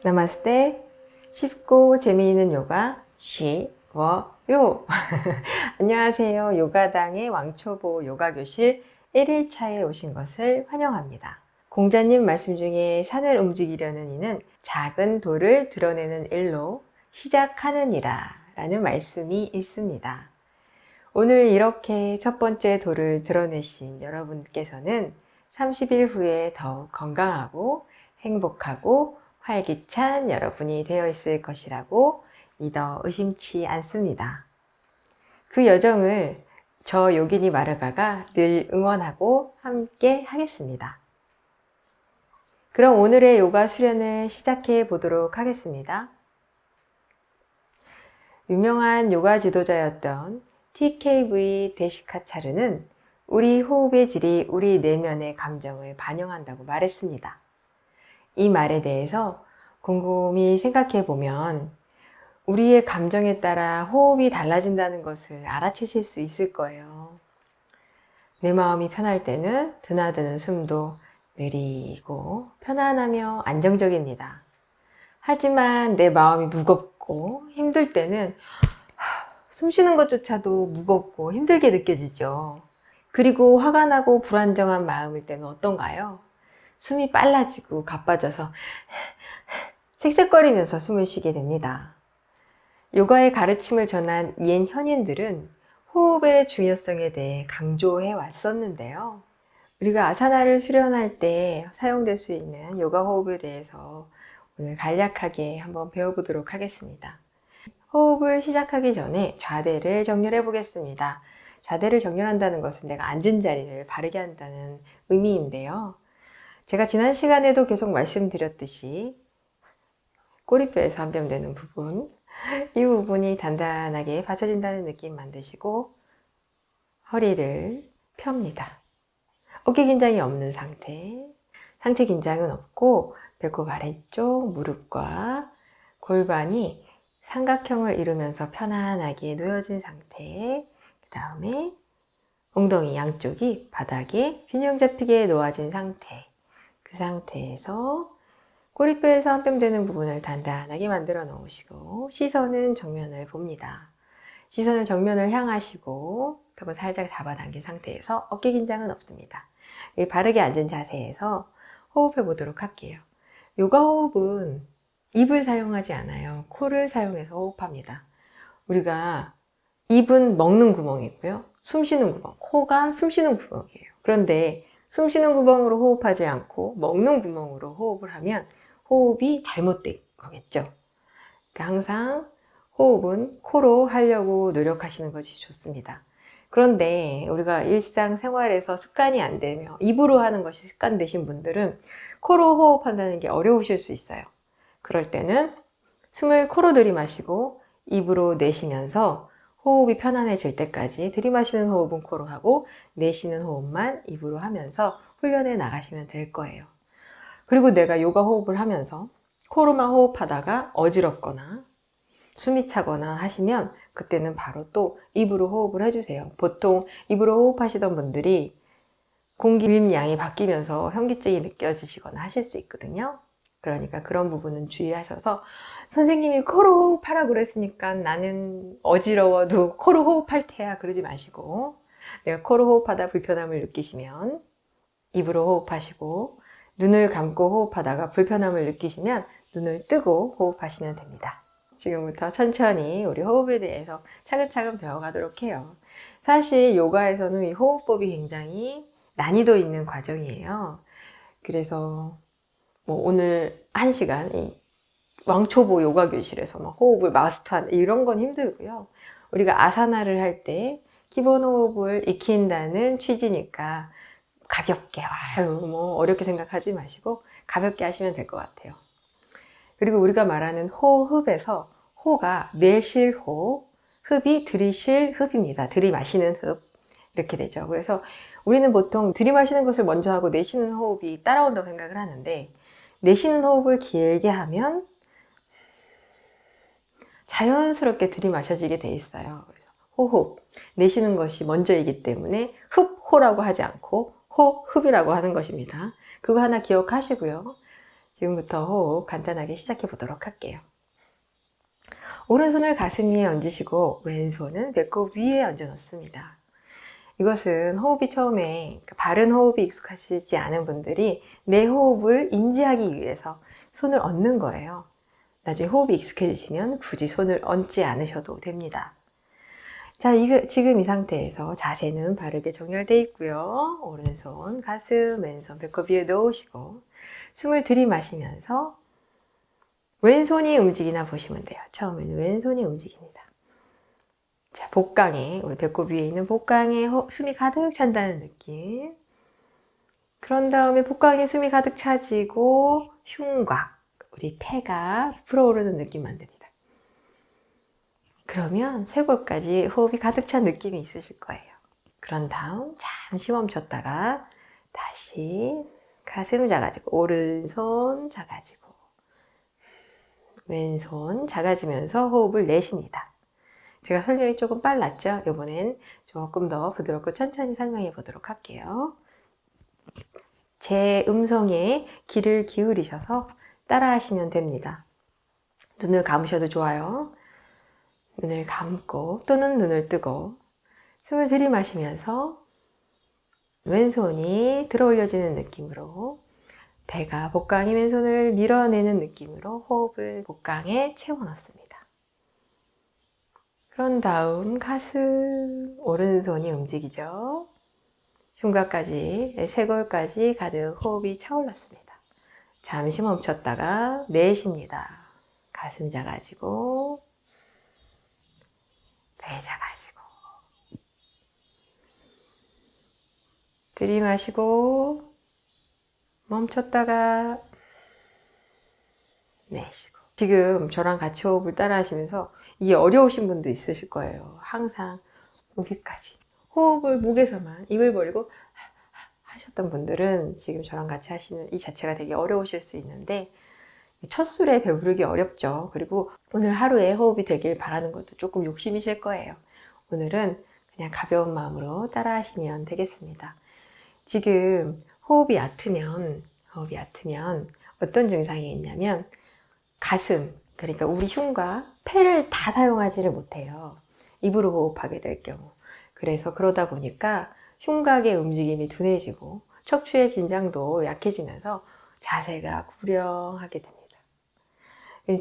나마스테. 쉽고 재미있는 요가 쉬워요. 안녕하세요. 요가당의 왕초보 요가교실 1일차에 오신 것을 환영합니다. 공자님 말씀 중에 산을 움직이려는 이는 작은 돌을 드러내는 일로 시작하느니라 라는 말씀이 있습니다. 오늘 이렇게 첫 번째 돌을 드러내신 여러분께서는 30일 후에 더욱 건강하고 행복하고 활기찬 여러분이 되어 있을 것이라고 믿어 의심치 않습니다. 그 여정을 저 요기니 마르가가 늘 응원하고 함께 하겠습니다. 그럼 오늘의 요가 수련을 시작해 보도록 하겠습니다. 유명한 요가 지도자였던 TKV 데시카차르는 우리 호흡의 질이 우리 내면의 감정을 반영한다고 말했습니다. 이 말에 대해서 곰곰이 생각해 보면 우리의 감정에 따라 호흡이 달라진다는 것을 알아채실 수 있을 거예요. 내 마음이 편할 때는 드나드는 숨도 느리고 편안하며 안정적입니다. 하지만 내 마음이 무겁고 힘들 때는 숨 쉬는 것조차도 무겁고 힘들게 느껴지죠. 그리고 화가 나고 불안정한 마음일 때는 어떤가요? 숨이 빨라지고 가빠져서 색색거리면서 숨을 쉬게 됩니다. 요가의 가르침을 전한 옛 현인들은 호흡의 중요성에 대해 강조해 왔었는데요. 우리가 아사나를 수련할 때 사용될 수 있는 요가 호흡에 대해서 오늘 간략하게 한번 배워보도록 하겠습니다. 호흡을 시작하기 전에 좌대를 정렬해 보겠습니다. 좌대를 정렬한다는 것은 내가 앉은 자리를 바르게 한다는 의미인데요. 제가 지난 시간에도 계속 말씀드렸듯이 꼬리뼈에서 한 뼘 되는 부분, 이 부분이 단단하게 받쳐진다는 느낌 만드시고 허리를 펴니다. 어깨 긴장이 없는 상태, 상체 긴장은 없고 배꼽 아래쪽 무릎과 골반이 삼각형을 이루면서 편안하게 놓여진 상태, 그 다음에 엉덩이 양쪽이 바닥에 균형 잡히게 놓아진 상태, 그 상태에서 꼬리뼈에서 한 뼘 되는 부분을 단단하게 만들어 놓으시고 시선은 정면을 봅니다. 시선을 정면을 향하시고 턱은 살짝 잡아당긴 상태에서 어깨 긴장은 없습니다. 바르게 앉은 자세에서 호흡해 보도록 할게요. 요가 호흡은 입을 사용하지 않아요. 코를 사용해서 호흡합니다. 우리가 입은 먹는 구멍이고요. 숨 쉬는 구멍, 코가 숨 쉬는 구멍이에요. 그런데 숨 쉬는 구멍으로 호흡하지 않고 먹는 구멍으로 호흡을 하면 호흡이 잘못된 거겠죠. 그러니까 항상 호흡은 코로 하려고 노력하시는 것이 좋습니다. 그런데 우리가 일상생활에서 습관이 안 되며 입으로 하는 것이 습관되신 분들은 코로 호흡한다는 게 어려우실 수 있어요. 그럴 때는 숨을 코로 들이마시고 입으로 내쉬면서 호흡이 편안해질 때까지 들이마시는 호흡은 코로 하고 내쉬는 호흡만 입으로 하면서 훈련해 나가시면 될 거예요. 그리고 내가 요가 호흡을 하면서 코로만 호흡하다가 어지럽거나 숨이 차거나 하시면 그때는 바로 또 입으로 호흡을 해주세요. 보통 입으로 호흡하시던 분들이 공기 유입량이 바뀌면서 현기증이 느껴지시거나 하실 수 있거든요. 그러니까 그런 부분은 주의하셔서 선생님이 코로 호흡하라 그랬으니까 나는 어지러워도 코로 호흡할 테야 그러지 마시고 내가 코로 호흡하다 불편함을 느끼시면 입으로 호흡하시고 눈을 감고 호흡하다가 불편함을 느끼시면 눈을 뜨고 호흡하시면 됩니다. 지금부터 천천히 우리 호흡에 대해서 차근차근 배워가도록 해요. 사실 요가에서는 이 호흡법이 굉장히 난이도 있는 과정이에요. 그래서 뭐 오늘 1시간 이 왕초보 요가 교실에서 막 호흡을 마스터하는 이런 건 힘들고요. 우리가 아사나를 할 때 기본 호흡을 익힌다는 취지니까 가볍게 뭐 어렵게 생각하지 마시고 가볍게 하시면 될 것 같아요. 그리고 우리가 말하는 호흡에서 호가 내쉴 호, 흡이 들이쉴 흡입니다. 들이마시는 흡 이렇게 되죠. 그래서 우리는 보통 들이마시는 것을 먼저 하고 내쉬는 호흡이 따라온다고 생각을 하는데 내쉬는 호흡을 길게 하면 자연스럽게 들이마셔지게 돼 있어요. 그래서 호흡, 내쉬는 것이 먼저이기 때문에 흡, 호라고 하지 않고 호, 흡이라고 하는 것입니다. 그거 하나 기억하시고요. 지금부터 호흡 간단하게 시작해 보도록 할게요. 오른손을 가슴 위에 얹으시고 왼손은 배꼽 위에 얹어 놓습니다. 이것은 호흡이 처음에 바른 호흡이 익숙하시지 않은 분들이 내 호흡을 인지하기 위해서 손을 얹는 거예요. 나중에 호흡이 익숙해지시면 굳이 손을 얹지 않으셔도 됩니다. 자, 지금 이 상태에서 자세는 바르게 정렬되어 있고요. 오른손 가슴, 왼손 배꼽 위에 놓으시고 숨을 들이마시면서 왼손이 움직이나 보시면 돼요. 처음에는 왼손이 움직입니다. 자, 복강에, 우리 배꼽 위에 있는 복강에 숨이 가득 찬다는 느낌. 그런 다음에 복강에 숨이 가득 차지고 흉곽, 우리 폐가 불어오르는 느낌 만듭니다. 그러면 쇄골까지 호흡이 가득 찬 느낌이 있으실 거예요. 그런 다음 잠시 멈췄다가 다시 가슴 작아지고 오른손 작아지고 왼손 작아지면서 호흡을 내쉽니다. 제가 설명이 조금 빨랐죠? 이번엔 조금 더 부드럽고 천천히 설명해 보도록 할게요. 제 음성에 귀를 기울이셔서 따라 하시면 됩니다. 눈을 감으셔도 좋아요. 눈을 감고 또는 눈을 뜨고 숨을 들이마시면서 왼손이 들어 올려지는 느낌으로 배가 복강이 왼손을 밀어내는 느낌으로 호흡을 복강에 채워 넣습니다. 그런 다음 가슴, 오른손이 움직이죠. 흉곽까지, 쇄골까지 가득 호흡이 차올랐습니다. 잠시 멈췄다가 내쉽니다. 가슴 작아지고 배 작아지고 들이마시고 멈췄다가 내쉬고. 지금 저랑 같이 호흡을 따라 하시면서 이게 어려우신 분도 있으실 거예요. 항상 여기까지 호흡을 목에서만 입을 벌리고 하셨던 분들은 지금 저랑 같이 하시는 이 자체가 되게 어려우실 수 있는데 첫 술에 배부르기 어렵죠. 그리고 오늘 하루에 호흡이 되길 바라는 것도 조금 욕심이실 거예요. 오늘은 그냥 가벼운 마음으로 따라 하시면 되겠습니다. 지금 호흡이 얕으면 어떤 증상이 있냐면 가슴, 그러니까 우리 흉과 폐를 다 사용하지를 못해요. 입으로 호흡하게 될 경우. 그래서 그러다 보니까 흉곽의 움직임이 둔해지고 척추의 긴장도 약해지면서 자세가 구부렁하게 됩니다.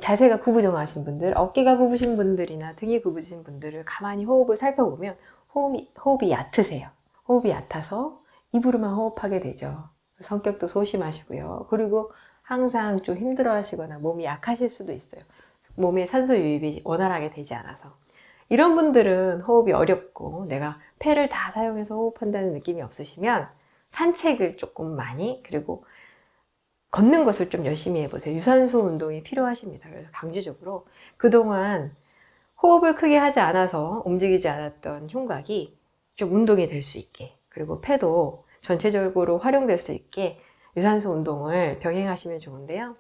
자세가 구부정하신 분들, 어깨가 굽으신 분들이나 등이 굽으신 분들을 가만히 호흡을 살펴보면 호흡이 얕으세요. 호흡이 얕아서 입으로만 호흡하게 되죠. 성격도 소심하시고요. 그리고 항상 좀 힘들어 하시거나 몸이 약하실 수도 있어요. 몸에 산소 유입이 원활하게 되지 않아서. 이런 분들은 호흡이 어렵고 내가 폐를 다 사용해서 호흡한다는 느낌이 없으시면 산책을 조금 많이, 그리고 걷는 것을 좀 열심히 해보세요. 유산소 운동이 필요하십니다. 그래서 강제적으로 그동안 호흡을 크게 하지 않아서 움직이지 않았던 흉곽이 좀 운동이 될 수 있게, 그리고 폐도 전체적으로 활용될 수 있게 유산소 운동을 병행하시면 좋은데요.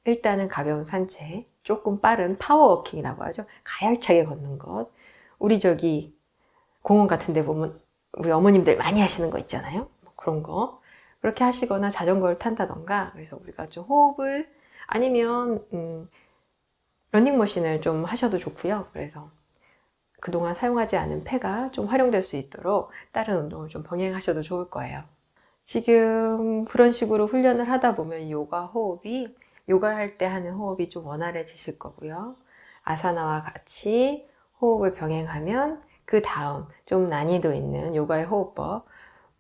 일단은 가벼운 산책, 조금 빠른 파워워킹이라고 하죠. 가열차게 걷는 것. 우리 저기 공원 같은 데 보면 우리 어머님들 많이 하시는 거 있잖아요. 그런 거. 그렇게 하시거나 자전거를 탄다던가. 그래서 우리가 좀 호흡을, 아니면 러닝머신을 좀 하셔도 좋고요. 그래서 그동안 사용하지 않은 폐가 좀 활용될 수 있도록 다른 운동을 좀 병행하셔도 좋을 거예요. 지금 그런 식으로 훈련을 하다 보면 요가를 할 때 하는 호흡이 좀 원활해지실 거고요. 아사나와 같이 호흡을 병행하면 그 다음 좀 난이도 있는 요가의 호흡법,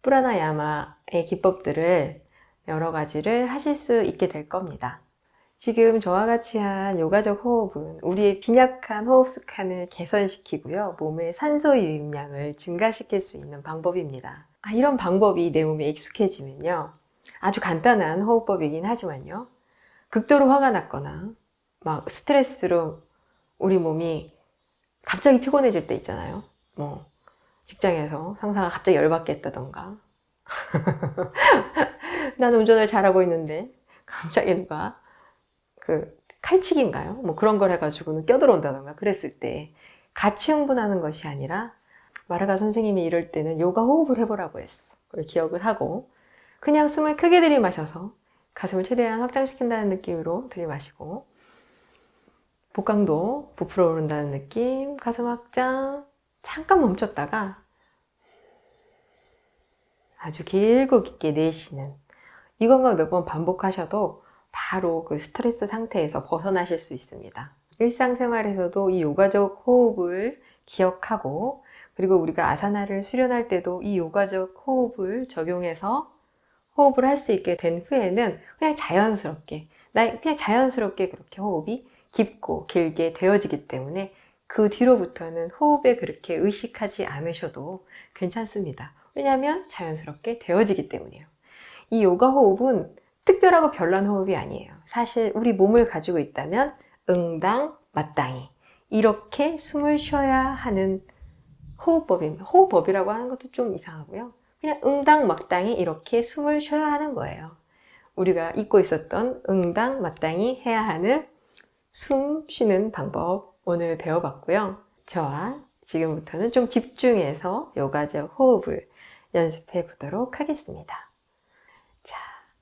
프라나야마의 기법들을 여러 가지를 하실 수 있게 될 겁니다. 지금 저와 같이 한 요가적 호흡은 우리의 빈약한 호흡 습관을 개선시키고요. 몸의 산소 유입량을 증가시킬 수 있는 방법입니다. 이런 방법이 내 몸에 익숙해지면요. 아주 간단한 호흡법이긴 하지만요. 극도로 화가 났거나 막 스트레스로 우리 몸이 갑자기 피곤해질 때 있잖아요. 뭐 직장에서 상사가 갑자기 열받게 했다던가 나는 운전을 잘하고 있는데 갑자기 누가 그 칼치기인가요? 뭐 그런 걸 해가지고는 껴들어온다던가 그랬을 때 같이 흥분하는 것이 아니라 마르가 선생님이 이럴 때는 요가 호흡을 해보라고 했어. 그걸 기억을 하고, 그냥 숨을 크게 들이마셔서 가슴을 최대한 확장시킨다는 느낌으로 들이마시고, 복강도 부풀어 오른다는 느낌, 가슴 확장, 잠깐 멈췄다가 아주 길고 깊게 내쉬는, 이것만 몇 번 반복하셔도 바로 그 스트레스 상태에서 벗어나실 수 있습니다. 일상생활에서도 이 요가적 호흡을 기억하고, 그리고 우리가 아사나를 수련할 때도 이 요가적 호흡을 적용해서 호흡을 할 수 있게 된 후에는 그냥 자연스럽게, 그냥 자연스럽게 그렇게 호흡이 깊고 길게 되어지기 때문에 그 뒤로부터는 호흡에 그렇게 의식하지 않으셔도 괜찮습니다. 왜냐하면 자연스럽게 되어지기 때문이에요. 이 요가 호흡은 특별하고 별난 호흡이 아니에요. 사실 우리 몸을 가지고 있다면 응당, 마땅히 이렇게 숨을 쉬어야 하는 호흡법입니다. 호흡법이라고 하는 것도 좀 이상하고요. 그냥 응당, 마땅히 이렇게 숨을 쉬어야 하는 거예요. 우리가 잊고 있었던 응당, 마땅히 해야 하는 숨 쉬는 방법 오늘 배워봤고요. 저와 지금부터는 좀 집중해서 요가적 호흡을 연습해 보도록 하겠습니다. 자,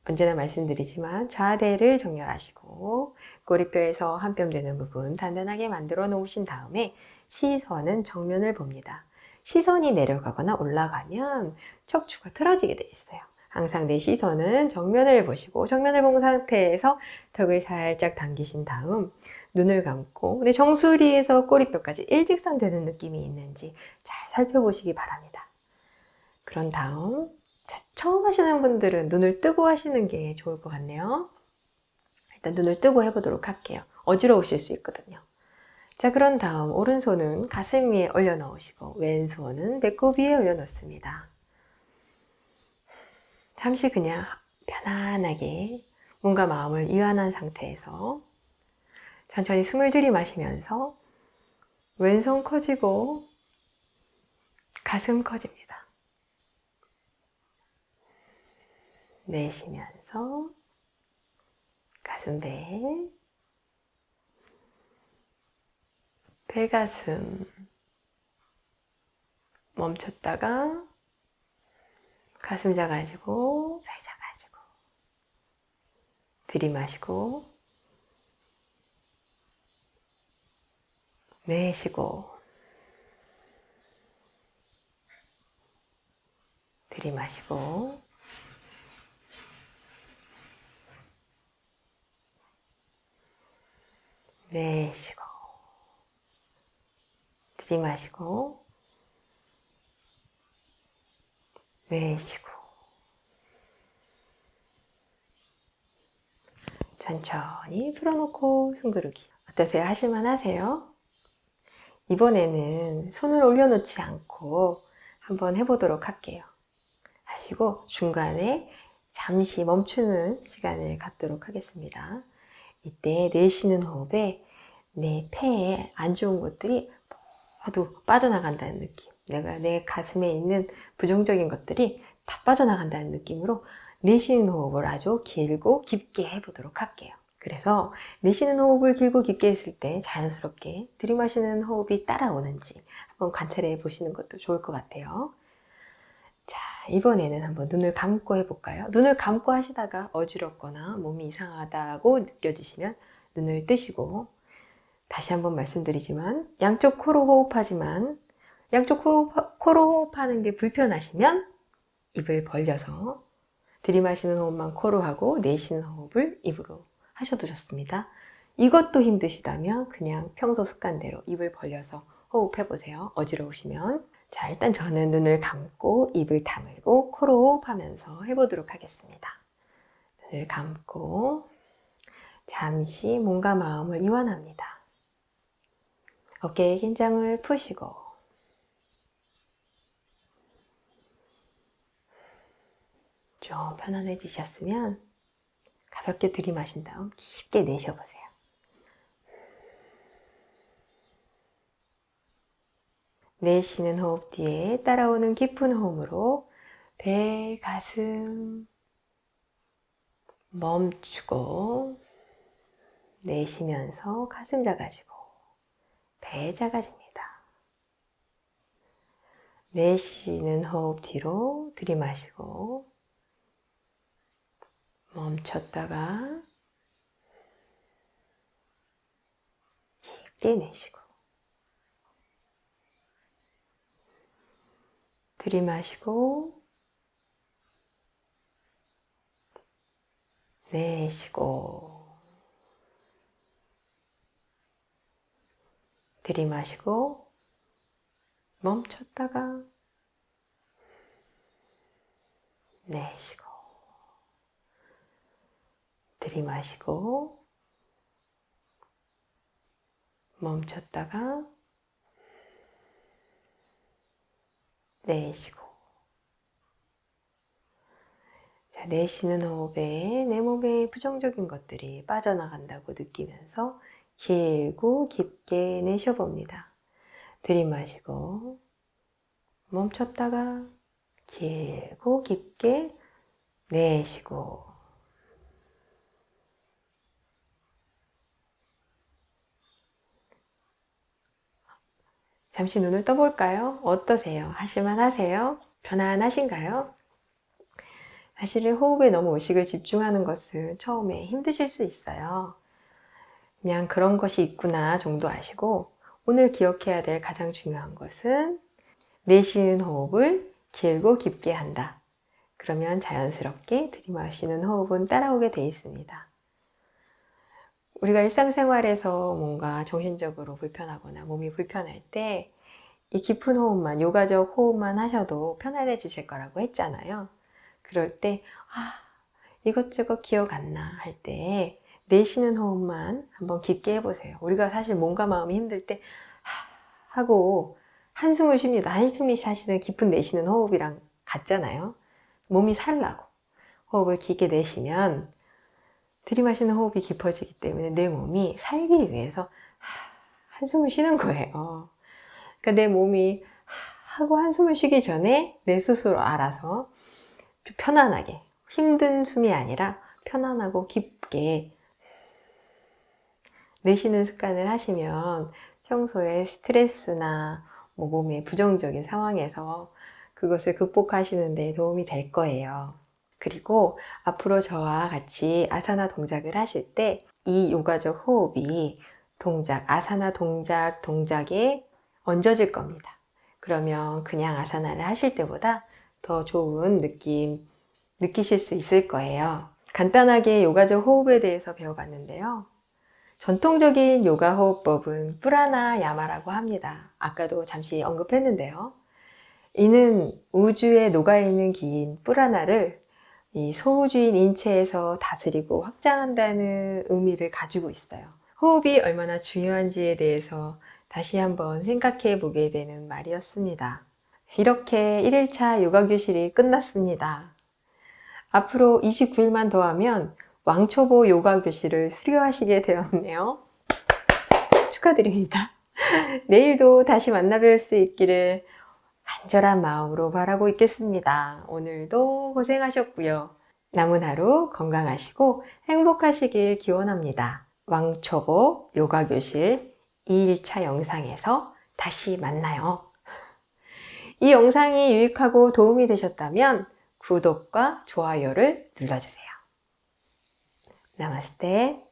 언제나 말씀드리지만 좌대를 정렬하시고 꼬리뼈에서 한 뼘 되는 부분 단단하게 만들어 놓으신 다음에 시선은 정면을 봅니다. 시선이 내려가거나 올라가면 척추가 틀어지게 되어 있어요. 항상 내 시선은 정면을 보시고, 정면을 본 상태에서 턱을 살짝 당기신 다음 눈을 감고 내 정수리에서 꼬리뼈까지 일직선 되는 느낌이 있는지 잘 살펴보시기 바랍니다. 그런 다음 처음 하시는 분들은 눈을 뜨고 하시는 게 좋을 것 같네요. 일단 눈을 뜨고 해보도록 할게요. 어지러우실 수 있거든요. 자, 그런 다음 오른손은 가슴 위에 올려놓으시고 왼손은 배꼽 위에 올려놓습니다. 잠시 그냥 편안하게 몸과 마음을 이완한 상태에서 천천히 숨을 들이마시면서 왼손 커지고 가슴 커집니다. 내쉬면서 가슴배, 배가슴 멈췄다가 가슴 작아지고 배 작아지고 들이마시고 내쉬고 들이마시고 내쉬고 들이마시고 내쉬고 천천히 풀어놓고 숨 고르기. 어떠세요? 하실만 하세요? 이번에는 손을 올려놓지 않고 한번 해보도록 할게요. 하시고 중간에 잠시 멈추는 시간을 갖도록 하겠습니다. 이때 내쉬는 호흡에 내 폐에 안 좋은 것들이 모두 빠져나간다는 느낌, 내 가슴에 있는 부정적인 것들이 다 빠져나간다는 느낌으로 내쉬는 호흡을 아주 길고 깊게 해보도록 할게요. 그래서 내쉬는 호흡을 길고 깊게 했을 때 자연스럽게 들이마시는 호흡이 따라오는지 한번 관찰해 보시는 것도 좋을 것 같아요. 자, 이번에는 한번 눈을 감고 해볼까요? 눈을 감고 하시다가 어지럽거나 몸이 이상하다고 느껴지시면 눈을 뜨시고, 다시 한번 말씀드리지만 양쪽 코로 호흡하지만 양쪽 코로 호흡하는 게 불편하시면 입을 벌려서 들이마시는 호흡만 코로 하고 내쉬는 호흡을 입으로 하셔도 좋습니다. 이것도 힘드시다면 그냥 평소 습관대로 입을 벌려서 호흡해 보세요. 어지러우시면. 자, 일단 저는 눈을 감고 입을 다물고 코로 호흡하면서 해보도록 하겠습니다. 눈을 감고 잠시 몸과 마음을 이완합니다. 어깨의 긴장을 푸시고 좀 편안해지셨으면 가볍게 들이마신 다음 깊게 내쉬어보세요. 내쉬는 호흡 뒤에 따라오는 깊은 호흡으로 배, 가슴 멈추고 내쉬면서 가슴 작아지고 배 작아집니다. 내쉬는 호흡 뒤로 들이마시고 멈췄다가 깊게 내쉬고, 들이마시고 내쉬고, 들이마시고 멈췄다가 내쉬고, 들이마시고 멈췄다가 내쉬고. 자, 내쉬는 호흡에 내 몸에 부정적인 것들이 빠져나간다고 느끼면서 길고 깊게 내쉬어봅니다. 들이마시고 멈췄다가 길고 깊게 내쉬고. 잠시 눈을 떠볼까요? 어떠세요? 하실만 하세요? 편안하신가요? 사실은 호흡에 너무 의식을 집중하는 것은 처음에 힘드실 수 있어요. 그냥 그런 것이 있구나 정도 아시고, 오늘 기억해야 될 가장 중요한 것은 내쉬는 호흡을 길고 깊게 한다. 그러면 자연스럽게 들이마시는 호흡은 따라오게 돼 있습니다. 우리가 일상생활에서 뭔가 정신적으로 불편하거나 몸이 불편할 때 이 깊은 호흡만, 요가적 호흡만 하셔도 편안해지실 거라고 했잖아요. 그럴 때 이것저것 기억 안 나 할 때 내쉬는 호흡만 한번 깊게 해보세요. 우리가 사실 몸과 마음이 힘들 때 하고 한숨을 쉽니다. 한숨이 사실은 깊은 내쉬는 호흡이랑 같잖아요. 몸이 살라고 호흡을 깊게 내쉬면 들이마시는 호흡이 깊어지기 때문에 내 몸이 살기 위해서 한숨을 쉬는 거예요. 그러니까 내 몸이 하고 한숨을 쉬기 전에 내 스스로 알아서 좀 편안하게, 힘든 숨이 아니라 편안하고 깊게 내쉬는 습관을 하시면 평소에 스트레스나 몸의 부정적인 상황에서 그것을 극복하시는 데 도움이 될 거예요. 그리고 앞으로 저와 같이 아사나 동작을 하실 때 이 요가적 호흡이 아사나 동작에 얹어질 겁니다. 그러면 그냥 아사나를 하실 때보다 더 좋은 느낌 느끼실 수 있을 거예요. 간단하게 요가적 호흡에 대해서 배워봤는데요. 전통적인 요가 호흡법은 뿌라나 야마라고 합니다. 아까도 잠시 언급했는데요. 이는 우주에 녹아있는 기인 뿌라나를 이 소우주인 인체에서 다스리고 확장한다는 의미를 가지고 있어요. 호흡이 얼마나 중요한지에 대해서 다시 한번 생각해 보게 되는 말이었습니다. 이렇게 1일차 요가 교실이 끝났습니다. 앞으로 29일만 더 하면 왕초보 요가 교실을 수료하시게 되었네요. 축하드립니다. 내일도 다시 만나 뵐 수 있기를 간절한 마음으로 바라고 있겠습니다. 오늘도 고생하셨고요. 남은 하루 건강하시고 행복하시길 기원합니다. 왕초보 요가 교실 2일차 영상에서 다시 만나요. 이 영상이 유익하고 도움이 되셨다면 구독과 좋아요를 눌러주세요. 나마스테.